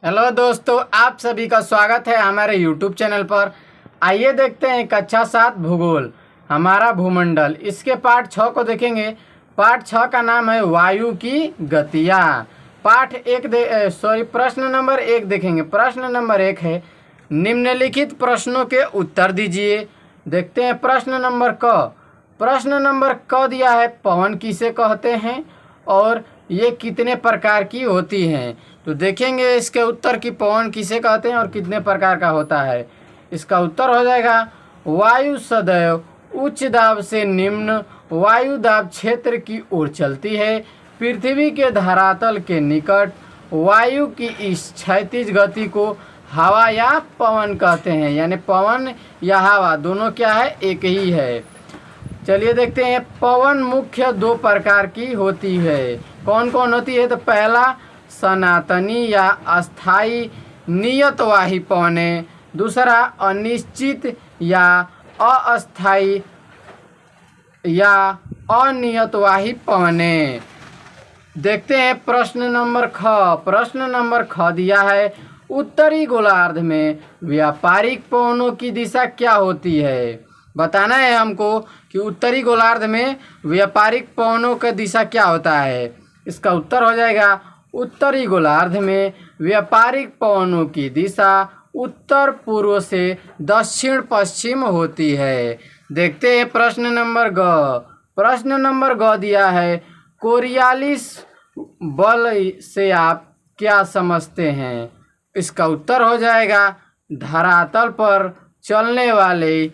Hello दोस्तों, आप सभी का स्वागत है हमारे YouTube चैनल पर। आइए देखते हैं कक्षा 7 भूगोल, हमारा भूमंडल। इसके पाठ 6 को देखेंगे। पाठ 6 का नाम है वायु की गतियाँ। प्रश्न नंबर 1 देखेंगे। प्रश्न नंबर 1 है, निम्नलिखित प्रश्नों के उत्तर दीजिए। देखते हैं प्रश्न नंबर क। प्रश्न नंबर क दिया है, पवन किसे कहते हैं और ये कितने प्रकार की होती हैं। तो देखेंगे इसके उत्तर की पवन किसे कहते हैं और कितने प्रकार का होता है। इसका उत्तर हो जाएगा, वायु सदैव उच्च दाब से निम्न वायु दाब क्षेत्र की ओर चलती है। पृथ्वी के धरातल के निकट वायु की इस क्षैतिज गति को हवा या पवन कहते हैं। यानी पवन या हवा दोनों क्या है, एक ही है। चलिए देखते हैं, पवन मुख्य 2 प्रकार की होती है। कौन कौन होती है? तो पहला सनातनी या अस्थाई नियतवाही पवनें, दूसरा अनिश्चित या अस्थाई या अनियतवाही पवनें। देखते हैं प्रश्न नंबर ख। प्रश्न नंबर ख दिया है, उत्तरी गोलार्ध में व्यापारिक पवनों की दिशा क्या होती है। बताना है हमको कि उत्तरी गोलार्ध में व्यापारिक पवनों का दिशा क्या होता है। इसका उत्तर हो जाएगा, उत्तरी गोलार्ध में व्यापारिक पवनों की दिशा उत्तर पूर्व से दक्षिण पश्चिम होती है। देखते हैं प्रश्न नंबर ग। प्रश्न नंबर ग दिया है, कोरियालिस बल से आप क्या समझते हैं। इसका उत्तर हो जाएगा, धरातल पर चलने वाले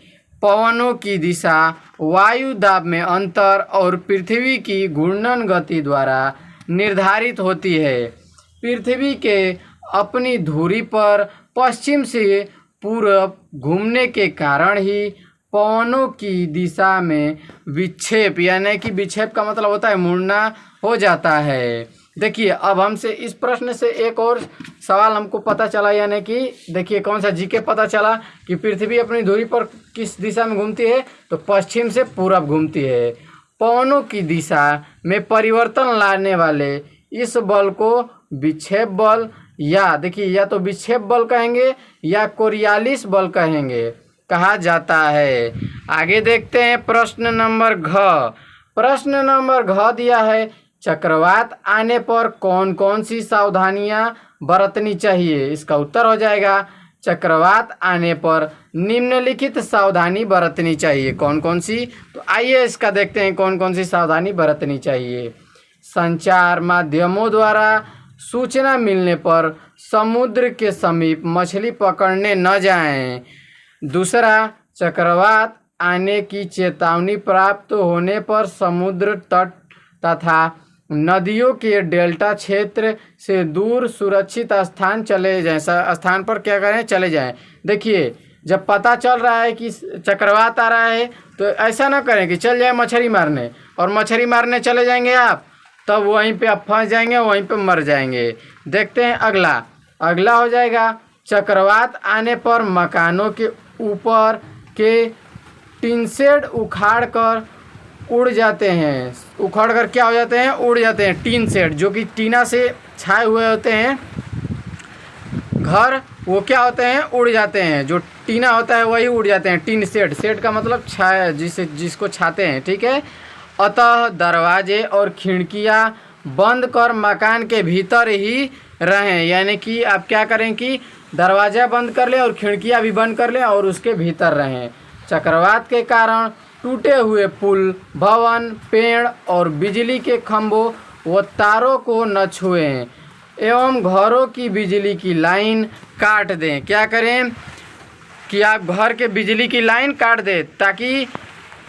पवनों की दिशा वायु दाब में अंतर और पृथ्वी की घूर्णन गति द्वारा निर्धारित होती है। पृथ्वी के अपनी धुरी पर पश्चिम से पूर्व घूमने के कारण ही पवनों की दिशा में विक्षेप, यानी कि विक्षेप का मतलब होता है मुड़ना, हो जाता है। देखिए, अब हमसे इस प्रश्न से एक और सवाल हमको पता चला, यानी कि देखिए कौन सा जीके पता चला कि पृथ्वी अपनी धुरी पर किस दिशा में घूमती है, तो पश्चिम से पूरब घूमती है। पवनों की दिशा में परिवर्तन लाने वाले इस बल को विक्षेप बल या देखिए या तो विक्षेप बल कहेंगे या कोरियालिस बल कहेंगे, कहा जाता है। आगे देखते हैं प्रश्न नंबर घ। प्रश्न नंबर घ दिया है, चक्रवात आने पर कौन कौन सी सावधानियां बरतनी चाहिए। इसका उत्तर हो जाएगा, चक्रवात आने पर निम्नलिखित सावधानी बरतनी चाहिए। कौन कौन सी? तो आइए इसका देखते हैं कौन कौन सी सावधानी बरतनी चाहिए। संचार माध्यमों द्वारा सूचना मिलने पर समुद्र के समीप मछली पकड़ने न जाएं। दूसरा, चक्रवात आने की चेतावनी प्राप्त होने पर समुद्र तट तथा नदियों के डेल्टा क्षेत्र से दूर सुरक्षित स्थान चले जाएं। स्थान पर क्या करें? चले जाएं। देखिए, जब पता चल रहा है कि चक्रवात आ रहा है तो ऐसा ना करें कि चल जाए मछली मारने, और मछली मारने चले जाएंगे आप, तब वहीं पे आप फंस जाएंगे, वहीं पे मर जाएंगे। देखते हैं अगला हो जाएगा, चक्रवात आने पर मकानों के ऊपर के टिन शेड उखाड़ कर उड़ जाते हैं। उखड़ कर क्या हो जाते हैं? उड़ जाते हैं। टीन शेड जो कि टीना से छाए हुए होते हैं घर, वो क्या होते हैं? उड़ जाते हैं। जो टीना होता है वही उड़ जाते हैं। टीन शेड, शेड का मतलब छाया, जिसको छाते हैं, ठीक है। अतः दरवाजे और खिड़कियां बंद कर मकान के भीतर ही रहें। यानी कि आप क्या करें कि दरवाज़ा बंद कर लें और खिड़कियां भी बंद कर लें और उसके भीतर रहें। चक्रवात के कारण टूटे हुए पुल, भवन, पेड़ और बिजली के खंभों व तारों को न छुएं एवं घरों की बिजली की लाइन काट दें। क्या करें कि आप घर के बिजली की लाइन काट दें ताकि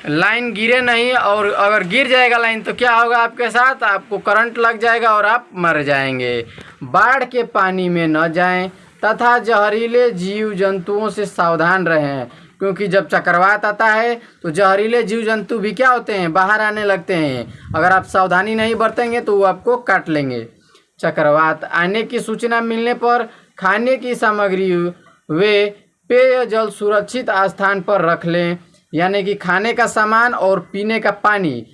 लाइन गिरे नहीं, और अगर गिर जाएगा लाइन तो क्या होगा आपके साथ? आपको करंट लग जाएगा और आप मर जाएंगे। बाढ़ के पानी में न जाएं तथा जहरीले जीव जंतुओं से सावधान रहें, क्योंकि जब चक्रवात आता है तो जहरीले जीव जंतु भी क्या होते हैं? बाहर आने लगते हैं। अगर आप सावधानी नहीं बरतेंगे तो वो आपको काट लेंगे। चक्रवात आने की सूचना मिलने पर खाने की सामग्री वे पेयजल सुरक्षित स्थान पर रख लें। यानी कि खाने का सामान और पीने का पानी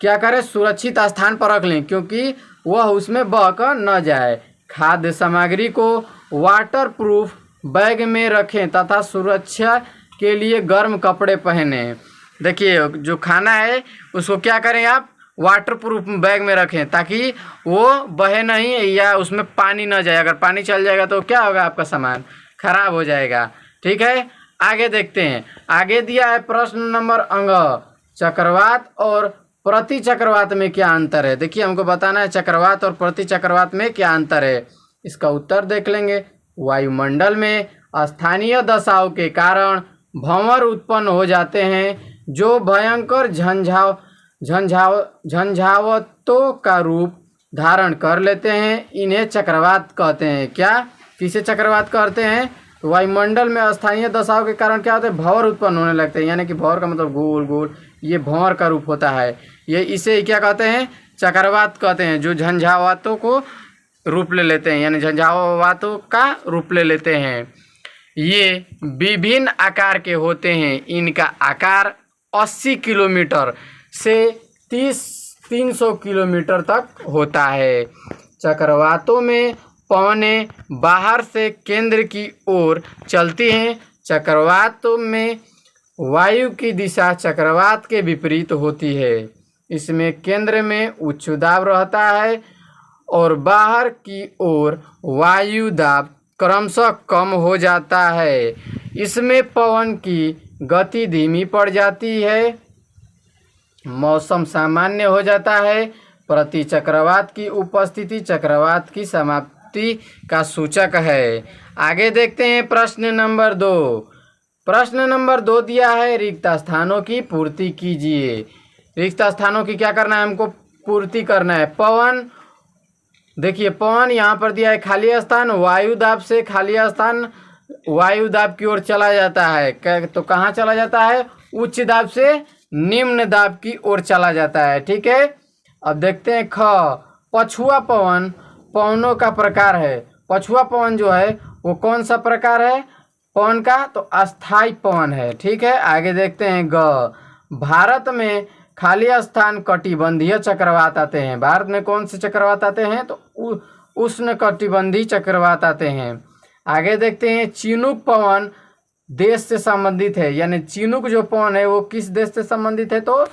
क्या करें? सुरक्षित स्थान पर रख लें, क्योंकि वह उसमें बह कर न जाए। खाद्य सामग्री को वाटरप्रूफ बैग में रखें तथा सुरक्षा के लिए गर्म कपड़े पहने। देखिए जो खाना है उसको क्या करें आप, वाटरप्रूफ बैग में रखें ताकि वो बहे नहीं या उसमें पानी ना जाए। अगर पानी चल जाएगा तो क्या होगा, आपका सामान खराब हो जाएगा। ठीक है, आगे देखते हैं। आगे दिया है प्रश्न नंबर अंग, चक्रवात और प्रति चक्रवात में क्या अंतर है। देखिए हमको बताना है चक्रवात और प्रति चक्रवात में क्या अंतर है। इसका उत्तर देख लेंगे। वायुमंडल में स्थानीय दशाओं के कारण भंवर उत्पन्न हो जाते हैं जो भयंकर झंझावतों का रूप धारण कर लेते हैं। इन्हें चक्रवात कहते हैं। क्या, किसे चक्रवात कहते हैं? वायुमंडल में स्थानीय दशाओं के कारण क्या होता है, भंवर उत्पन्न होने लगते हैं। यानी कि भंवर का मतलब गोल गोल, ये भंवर का रूप होता है। ये इसे क्या कहते हैं, चक्रवात कहते हैं, जो झंझावातों को रूप ले लेते हैं, यानी झंझावातों का रूप ले लेते हैं। ये विभिन्न आकार के होते हैं। इनका आकार 80 किलोमीटर से 300 किलोमीटर तक होता है। चक्रवातों में पवनें बाहर से केंद्र की ओर चलती हैं। चक्रवातों में वायु की दिशा चक्रवात के विपरीत होती है। इसमें केंद्र में उच्च दाब रहता है और बाहर की ओर वायु दाब क्रमशः कम हो जाता है। इसमें पवन की गति धीमी पड़ जाती है, मौसम सामान्य हो जाता है। प्रति चक्रवात की उपस्थिति चक्रवात की समाप्ति का सूचक है। आगे देखते हैं प्रश्न नंबर 2। प्रश्न नंबर 2 दिया है, रिक्त स्थानों की पूर्ति कीजिए। रिक्त स्थानों की क्या करना है, हमको पूर्ति करना है। पवन, देखिए पवन यहाँ पर दिया है खाली स्थान, वायु दाब से खाली स्थान वायु दाब की ओर चला जाता है। तो कहाँ चला जाता है, उच्च दाब से निम्न दाब की ओर चला जाता है। ठीक है, अब देखते हैं ख, पछुआ पवन पवनों का प्रकार है। पछुआ पवन जो है वो कौन सा प्रकार है पवन का, तो अस्थाई पवन है। ठीक है, आगे देखते हैं ग, भारत में खाली स्थान कटिबंधीय चक्रवात आते हैं। भारत में कौन से चक्रवात आते हैं, तो उष्ण कटिबंधीय चक्रवात आते हैं। आगे देखते हैं चिनूक पवन देश से संबंधित है, यानी चिनूक जो पवन है वो किस देश से संबंधित है, तो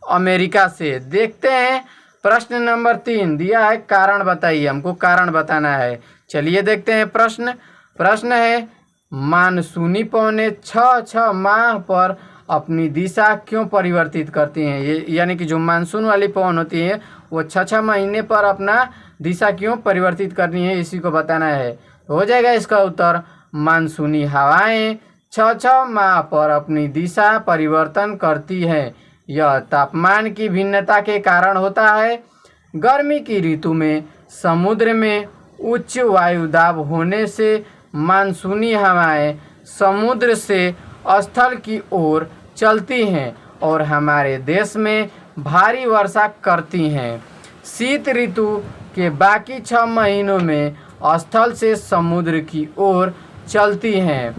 अमेरिका से। देखते हैं प्रश्न नंबर 3 दिया है, कारण बताइए, हमको कारण बताना है। चलिए देखते हैं प्रश्न है, मानसूनी पवनें 6 माह पर अपनी दिशा क्यों परिवर्तित करती हैं। ये यानी कि जो मानसून वाली पवन होती है वो 6 महीने पर अपना दिशा क्यों परिवर्तित करनी है, इसी को बताना है। तो हो जाएगा इसका उत्तर, मानसूनी हवाएं 6 माह पर अपनी दिशा परिवर्तन करती हैं। यह तापमान की भिन्नता के कारण होता है। गर्मी की ऋतु में समुद्र में उच्च वायु दाब होने से मानसूनी हवाएं समुद्र से स्थल की ओर चलती हैं और हमारे देश में भारी वर्षा करती हैं। शीत ऋतु के बाकी 6 महीनों में स्थल से समुद्र की ओर चलती हैं,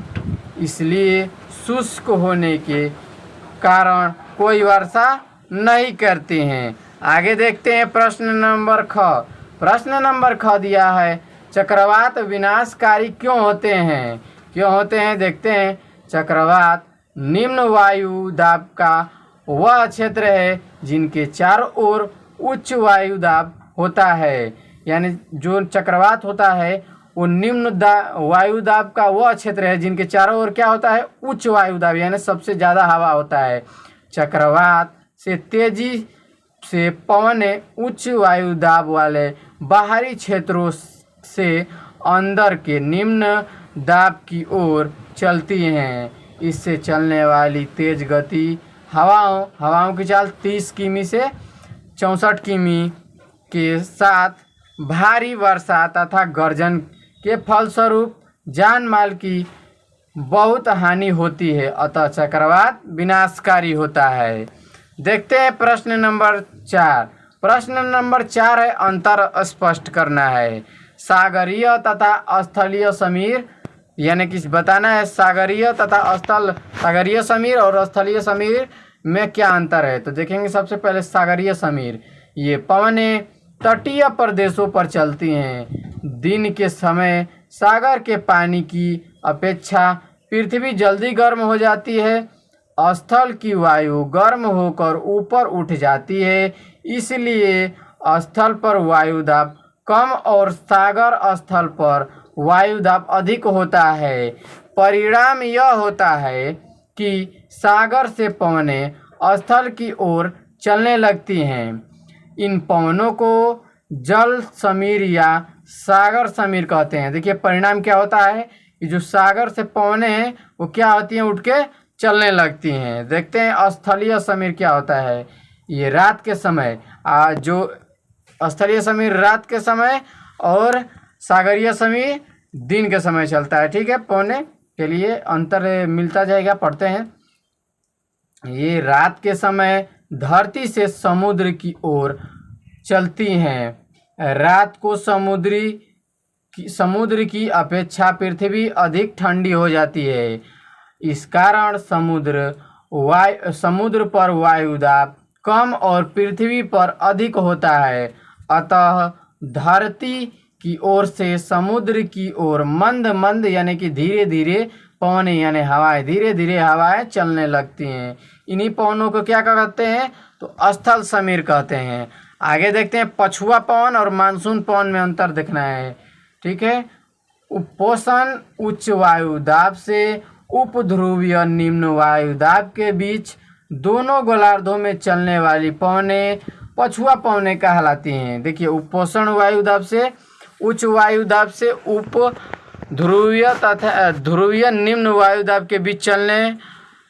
इसलिए शुष्क होने के कारण कोई वर्षा नहीं करती हैं। आगे देखते हैं प्रश्न नंबर ख। प्रश्न नंबर ख दिया है, चक्रवात विनाशकारी क्यों होते हैं। देखते हैं, चक्रवात निम्न वायु दाब का वह क्षेत्र है जिनके चारों ओर उच्च वायु दाब होता है। यानी जो चक्रवात होता है वो निम्न वायु दाब का वह क्षेत्र है जिनके चारों ओर क्या होता है, उच्च वायु दाब, यानी सबसे ज़्यादा हवा होता है। चक्रवात से तेजी से पवनें उच्च वायु दाब वाले बाहरी क्षेत्रों से अंदर के निम्न दाब की ओर चलती हैं। इससे चलने वाली तेज गति हवाओं की चाल 30 किमी से 64 किमी के साथ भारी वर्षा तथा गर्जन के फलस्वरूप जान माल की बहुत हानि होती है, अतः चक्रवात विनाशकारी होता है। देखते हैं प्रश्न नंबर 4। प्रश्न नंबर 4 है, अंतर स्पष्ट करना है। सागरीय तथा स्थलीय समीर, यानी कि बताना है सागरीय समीर और स्थलीय समीर में क्या अंतर है। तो देखेंगे सबसे पहले सागरीय समीर, ये पवनें तटीय प्रदेशों पर चलती हैं। दिन के समय सागर के पानी की अपेक्षा पृथ्वी जल्दी गर्म हो जाती है। स्थल की वायु गर्म होकर ऊपर उठ जाती है, इसलिए स्थल पर वायु दाब कम और सागर स्थल पर वायु दाब अधिक होता है। परिणाम यह होता है कि सागर से पवनें स्थल की ओर चलने लगती हैं। इन पवनों को जल समीर या सागर समीर कहते हैं। देखिए परिणाम क्या होता है कि जो सागर से पवनें हैं वो क्या होती हैं, उठ के चलने लगती हैं। देखते हैं स्थलीय समीर क्या होता है। ये रात के समय जो स्थलीय समीर रात के समय और सागरीय समीर दिन के समय चलता है। ठीक है, पौने के लिए अंतर मिलता जाएगा, पढ़ते हैं। ये रात के समय धरती से समुद्र की ओर चलती हैं। रात को समुद्र की अपेक्षा पृथ्वी अधिक ठंडी हो जाती है। इस कारण समुद्र पर वायु दाब कम और पृथ्वी पर अधिक होता है। अतः धरती की ओर से समुद्र की ओर मंद मंद यानी कि धीरे धीरे पवनें यानी हवाएं धीरे धीरे हवाएं चलने लगती हैं। इन्हीं पवनों को क्या कहते हैं, तो स्थल समीर कहते हैं। आगे देखते हैं पछुआ पवन और मानसून पवन में अंतर देखना है। ठीक है, उपोषण उच्च वायु दाब से उपध्रुवीय निम्न वायु दाब के बीच दोनों गोलार्धों में चलने वाली पवनें पछुआ पवनें कहलाती हैं। देखिए उपोषण वायु दाब से उच्च वायु दाब से उप ध्रुवीय तथा ध्रुवीय निम्न वायु दाब के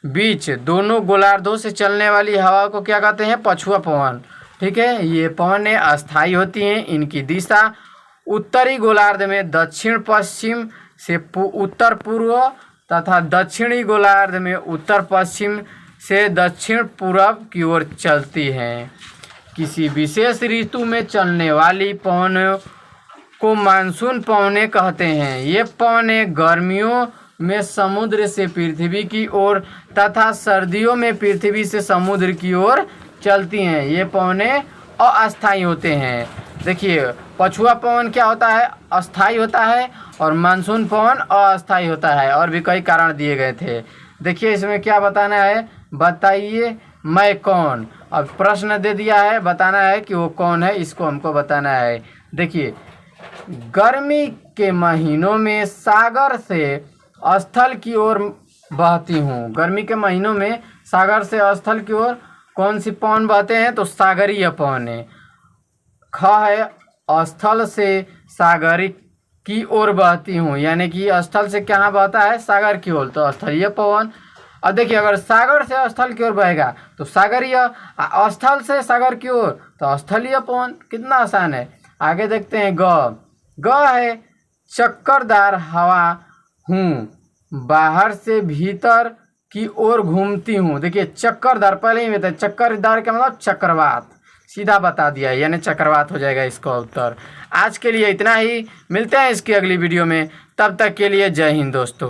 बीच दोनों गोलार्धों से चलने वाली हवा को क्या कहते हैं, पछुआ पवन। ठीक है, ये पवनें अस्थायी होती हैं। इनकी दिशा उत्तरी गोलार्ध में दक्षिण पश्चिम से उत्तर पूर्व तथा दक्षिणी गोलार्ध में उत्तर पश्चिम से दक्षिण पूर्व की ओर चलती हैं। किसी विशेष ऋतु में चलने वाली पवनों को मानसून पवनें कहते हैं। ये पवनें गर्मियों में समुद्र से पृथ्वी की ओर तथा सर्दियों में पृथ्वी से समुद्र की ओर चलती हैं। ये पवनें अस्थायी होते हैं। देखिए पछुआ पवन क्या होता है, अस्थायी होता है, और मानसून पवन अस्थायी होता है। और भी कई कारण दिए गए थे। देखिए इसमें क्या बताना है, बताइए मैं कौन। अब प्रश्न दे दिया है, बताना है कि वो कौन है, इसको हमको बताना है। देखिए गर्मी के महीनों में सागर से स्थल की ओर बहती हूँ। गर्मी के महीनों में सागर से स्थल की ओर कौन सी पवन बहते हैं, तो सागरीय पवनें। ख है स्थल से सागर की ओर बहती हूँ, यानी कि स्थल से कहाँ बहता है, सागर की ओर, तो स्थलीय पवन। अब देखिए अगर सागर से स्थल की ओर बहेगा तो सागरीय, स्थल से सागर की ओर तो स्थलीय पवन। कितना आसान है। आगे देखते हैं ग है चक्करदार हवा हूँ, बाहर से भीतर की ओर घूमती हूँ। देखिए चक्करदार पहले ही बता, चक्करदार का मतलब चक्रवात, सीधा बता दिया, यानी चक्रवात हो जाएगा इसका उत्तर। आज के लिए इतना ही, मिलते हैं इसकी अगली वीडियो में, तब तक के लिए जय हिंद दोस्तों।